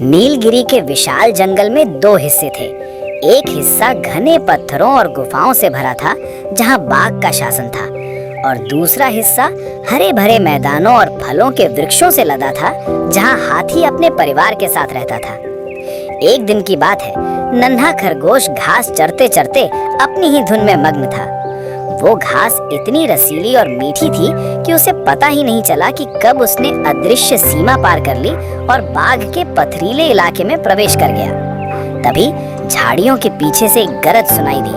नीलगिरी के विशाल जंगल में दो हिस्से थे। एक हिस्सा घने पत्थरों और गुफाओं से भरा था, जहां बाघ का शासन था, और दूसरा हिस्सा हरे भरे मैदानों और फलों के वृक्षों से लदा था, जहां हाथी अपने परिवार के साथ रहता था। एक दिन की बात है, नन्हा खरगोश घास चरते चरते अपनी ही धुन में मग्न था। वो घास इतनी रसीली और मीठी थी कि उसे पता ही नहीं चला कि कब उसने अदृश्य सीमा पार कर ली और बाघ के पथरीले इलाके में प्रवेश कर गया। तभी झाड़ियों के पीछे से एक गरज सुनाई दी।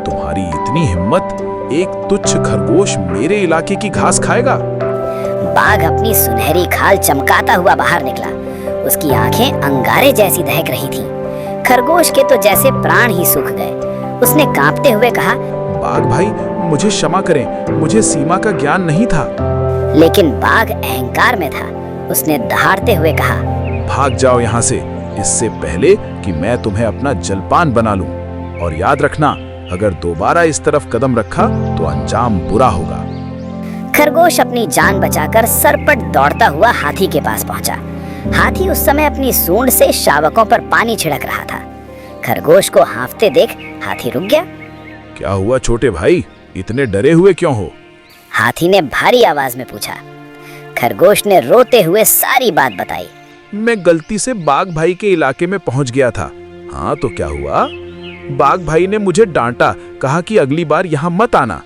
तुम्हारी इतनी हिम्मत, एक तुच्छ खरगोश मेरे इलाके की घास खाएगा? बाघ अपनी सुनहरी खाल चमकाता हुआ बाहर निकला। उसकी आंखें अंगारे जैसी दहक रही थीं। खरगोश के तो जैसे प्राण ही सूख गए। उसने कांपते हुए कहा, बाघ भाई, मुझे क्षमा करें, मुझे सीमा का ज्ञान नहीं था। लेकिन बाघ अहंकार में था। उसने दहाड़ते हुए कहा, भाग जाओ यहाँ से, इससे पहले कि मैं तुम्हें अपना जलपान बना लूं। और याद रखना, अगर दोबारा इस तरफ कदम रखा तो अंजाम बुरा होगा। खरगोश अपनी जान बचाकर सरपट दौड़ता हुआ हाथी के पास पहुंचा। हाथी उस समय अपनी सूंड से शावकों पर पानी छिड़क रहा था। खरगोश को हांफते देख हाथी रुक गया। क्या हुआ छोटे भाई, इतने डरे हुए क्यों हो? हाथी ने भारी आवाज में पूछा। खरगोश ने रोते हुए सारी बात बताई। मैं गलती से बाघ भाई के इलाके में पहुंच गया था। हाँ तो क्या हुआ? बाघ भाई ने मुझे डांटा, कहा कि अगली बार यहाँ मत आना।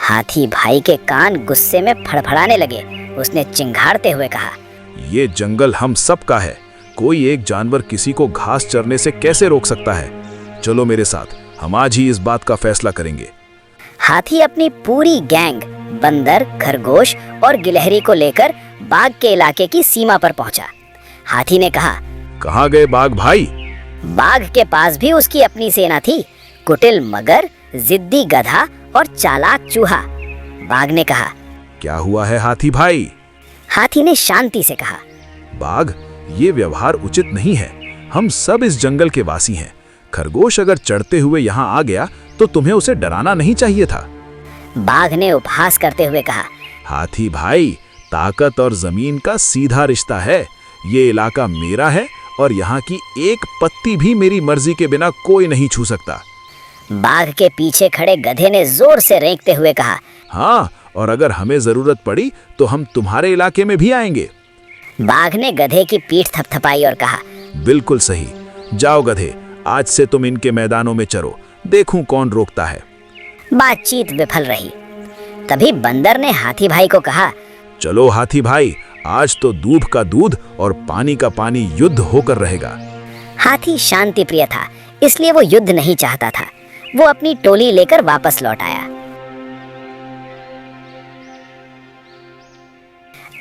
हाथी भाई के कान गुस्से में फड़फड़ाने लगे। उसने चिंघाड़ते हुए कहा, ये जंगल हम सब का है। कोई एक जानवर किसी को घास चरने से कैसे रोक सकता है? चलो मेरे साथ, हम आज ही इस बात का फैसला करेंगे। हाथी अपनी पूरी गैंग बंदर, खरगोश और गिलहरी को लेकर बाघ के इलाके की सीमा पर पहुंचा। हाथी ने कहा, कहाँ गए बाघ भाई? बाघ के पास भी उसकी अपनी सेना थी। कुटिल मगर, जिद्दी गधा और चालाक चूहा। बाघ ने कहा, क्या हुआ है हाथी भाई? हाथी ने शांति से कहा, बाघ, ये व्यवहार उचित नहीं है। हम सब इस जंगल के वासी हैं। खरगोश अगर चढ़ते हुए यहाँ आ गया तो तुम्हें उसे डराना नहीं चाहिए था। बाघ ने उपहास करते हुए कहा, हाथी भाई, ताकत और जमीन का सीधा रिश्ता है। ये इलाका मेरा है और यहाँ की एक पत्ती भी मेरी मर्जी के बिना कोई नहीं छू सकता। बाघ के पीछे खड़े गधे ने जोर से रेंकते हुए कहा, हाँ, और अगर हमें जरूरत पड़ी तो हम तुम्हारे इलाके में भी आएंगे। बाघ ने गधे की पीठ थपथपाई और कहा, बिल्कुल सही। जाओ गधे, आज से तुम इनके मैदानों में चरो, देखूं कौन रोकता है। बातचीत विफल रही। तभी बंदर ने हाथी भाई को कहा, चलो हाथी भाई, आज तो दूध का दूध और पानी का पानी युद्ध होकर रहेगा। हाथी शांति प्रिय था, इसलिए वो युद्ध नहीं चाहता था। वो अपनी टोली लेकर वापस लौट आया।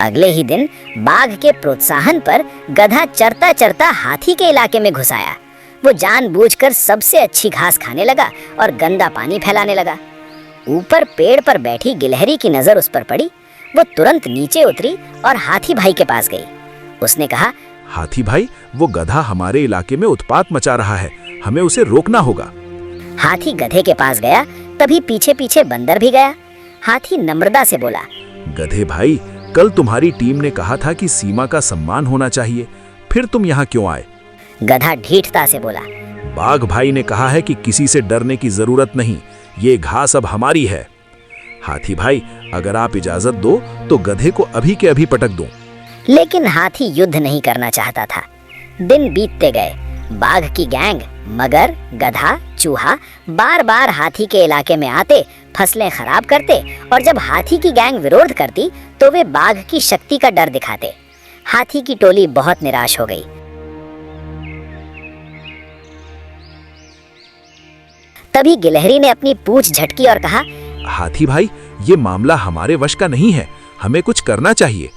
अगले ही दिन बाघ के प्रोत्साहन पर गधा चरता चरता हाथी के इलाके में घुस आया। वो जानबूझकर सबसे अच्छी घास खाने लगा और गंदा पानी फैलाने लगा। ऊपर पेड़ पर बैठी गिलहरी की नजर उस पर पड़ी। वो तुरंत नीचे उतरी और हाथी भाई के पास गई। उसने कहा, हाथी भाई, वो गधा हमारे इलाके में उत्पात मचा रहा है, हमें उसे रोकना होगा। हाथी गधे के पास गया। तभी पीछे पीछे बंदर भी गया। हाथी नम्रता से बोला, गधे भाई, कल तुम्हारी टीम ने कहा था कि सीमा का सम्मान होना चाहिए, फिर तुम यहाँ क्यों आए? गधा ढीठता से बोला, बाघ भाई ने कहा है कि किसी से डरने की जरूरत नहीं, ये घास अब हमारी है। हाथी भाई, अगर आप इजाजत दो तो गधे को अभी के अभी पटक दूं। लेकिन हाथी युद्ध नहीं करना चाहता था। दिन बीतते गए। बाघ की गैंग मगर, गधा, चूहा बार बार हाथी के इलाके में आते, फसलें खराब करते, और जब हाथी की गैंग विरोध करती तो वे बाघ की शक्ति का डर दिखाते। हाथी की टोली बहुत निराश हो गई। तभी गिलहरी ने अपनी पूंछ झटकी और कहा, हाथी भाई, ये मामला हमारे वश का नहीं है, हमें कुछ करना चाहिए।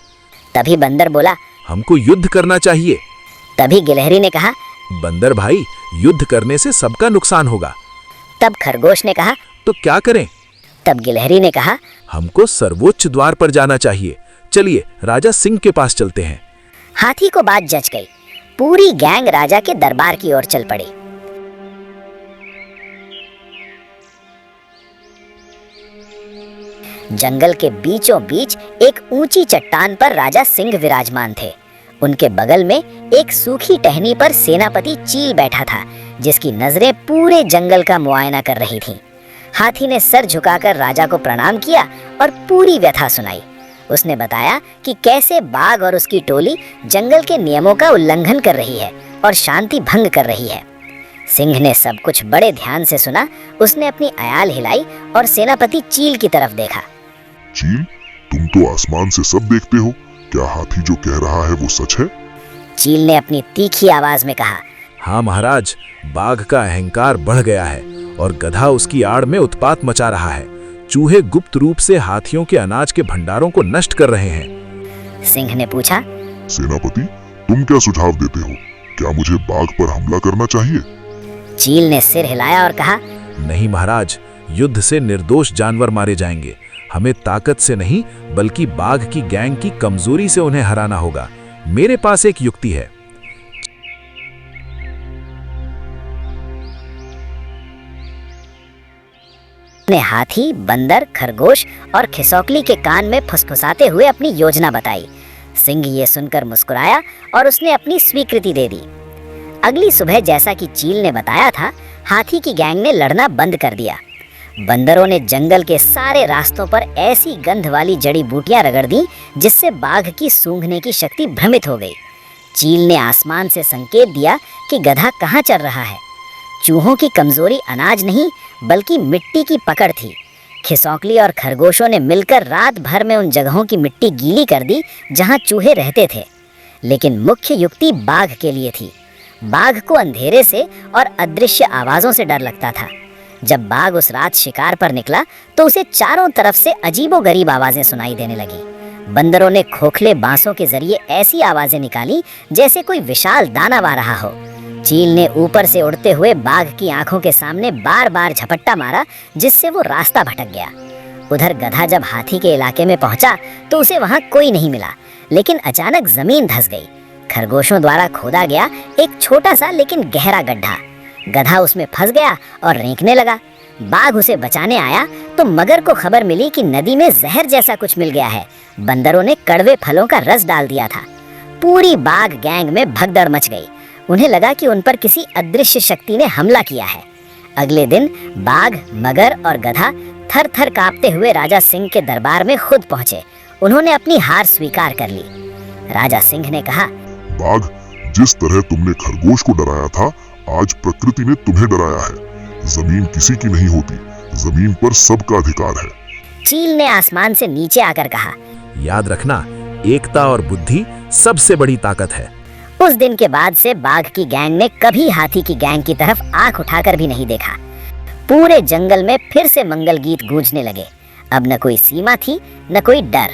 तभी बंदर बोला, हमको युद्ध करना चाहिए। तभी गिलहरी ने कहा, बंदर भाई, युद्ध करने से सबका नुकसान होगा। तब खरगोश ने कहा, तो क्या करें? तब गिलहरी ने कहा, हमको सर्वोच्च द्वार पर जाना चाहिए। चलिए राजा सिंह के पास चलते हैं। हाथी को बात जच गई। पूरी गैंग राजा के दरबार की ओर चल पड़ी। जंगल के बीचों बीच एक ऊंची चट्टान पर राजा सिंह विराजमान थे। उनके बगल में एक सूखी टहनी पर सेनापति चील बैठा था, जिसकी नजरें पूरे जंगल का मुआयना कर रही थीं। हाथी ने सर झुकाकर राजा को प्रणाम किया और पूरी व्यथा सुनाई। उसने बताया कि कैसे बाघ और उसकी टोली जंगल के नियमों का उल्लंघन कर रही है और शांति भंग कर रही है। सिंह ने सब कुछ बड़े ध्यान से सुना। उसने अपनी अयाल हिलाई और सेनापति चील की तरफ देखा। चील, तुम तो आसमान से सब देखते हो, क्या हाथी जो कह रहा है वो सच है? चील ने अपनी तीखी आवाज में कहा। हाँ महाराज, बाघ का अहंकार बढ़ गया है और गधा उसकी आड़ में उत्पात मचा रहा है। चूहे गुप्त रूप से हाथियों के अनाज के भंडारों को नष्ट कर रहे हैं। सिंह ने पूछा, सेनापति, तुम क्या सुझाव देते हो? क्या मुझे बाघ पर हमला करना चाहिए? चील ने सिर हिलाया और कहा, नहीं महाराज, युद्ध से निर्दोष जानवर मारे जाएंगे। हमें ताकत से नहीं बल्कि बाघ की गैंग की कमजोरी से उन्हें हराना होगा। मेरे पास एक युक्ति है। ने हाथी, बंदर, खरगोश और खिसौकली के कान में फुसफुसाते हुए अपनी योजना बताई। सिंह ये सुनकर मुस्कुराया और उसने अपनी स्वीकृति दे दी। अगली सुबह जैसा कि चील ने बताया था, हाथी की गैंग ने लड़ना बंद कर दिया। बंदरों ने जंगल के सारे रास्तों पर ऐसी गंध वाली जड़ी बूटियां रगड़ दी जिससे बाघ की सूंघने की शक्ति भ्रमित हो गई। चील ने आसमान से संकेत दिया कि गधा कहाँ चल रहा है। चूहों की कमजोरी अनाज नहीं बल्कि मिट्टी की पकड़ थी। खिसौकली और खरगोशों ने मिलकर रात भर में उन जगहों की मिट्टी गीली कर दी जहां चूहे रहते थे। लेकिन मुख्य युक्ति बाघ के लिए थी। बाघ को अंधेरे से और अदृश्य आवाजों से डर लगता था। जब बाघ उस रात शिकार पर निकला तो उसे चारों तरफ से अजीबोगरीब आवाजें सुनाई देने लगी। बंदरों ने खोखले बांसों के जरिए ऐसी आवाजें निकाली जैसे कोई विशाल दानव आ रहा हो। चील ने ऊपर से उड़ते हुए बाघ की आंखों के सामने बार बार झपट्टा मारा जिससे वो रास्ता भटक गया। उधर गधा जब हाथी के इलाके में पहुंचा तो उसे वहां कोई नहीं मिला, लेकिन अचानक जमीन धंस गई। खरगोशों द्वारा खोदा गया एक छोटा सा लेकिन गहरा गड्ढा। गधा उसमें फंस गया और रेंकने लगा। बाघ उसे बचाने आया तो मगर को खबर मिली कि नदी में जहर जैसा कुछ मिल गया है। बंदरों ने कड़वे फलों का रस डाल दिया था। पूरी बाघ गैंग में भगदड़ मच गई। उन्हें लगा कि उन पर किसी अदृश्य शक्ति ने हमला किया है। अगले दिन बाघ, मगर और गधा थर थर कांपते हुए राजा सिंह के दरबार में खुद पहुंचे। उन्होंने अपनी हार स्वीकार कर ली। राजा सिंह ने कहा, बाघ, जिस तरह तुमने खरगोश को डराया था, आज प्रकृति ने तुम्हें डराया है। जमीन किसी की नहीं होती, जमीन पर सबका अधिकार है। चील ने आसमान से नीचे आकर कहा, याद रखना, एकता और बुद्धि सबसे बड़ी ताकत है। उस दिन के बाद से बाघ की गैंग ने कभी हाथी की गैंग की तरफ आंख उठाकर भी नहीं देखा। पूरे जंगल में फिर से मंगल गीत गूंजने लगे। अब न कोई सीमा थी, न कोई डर।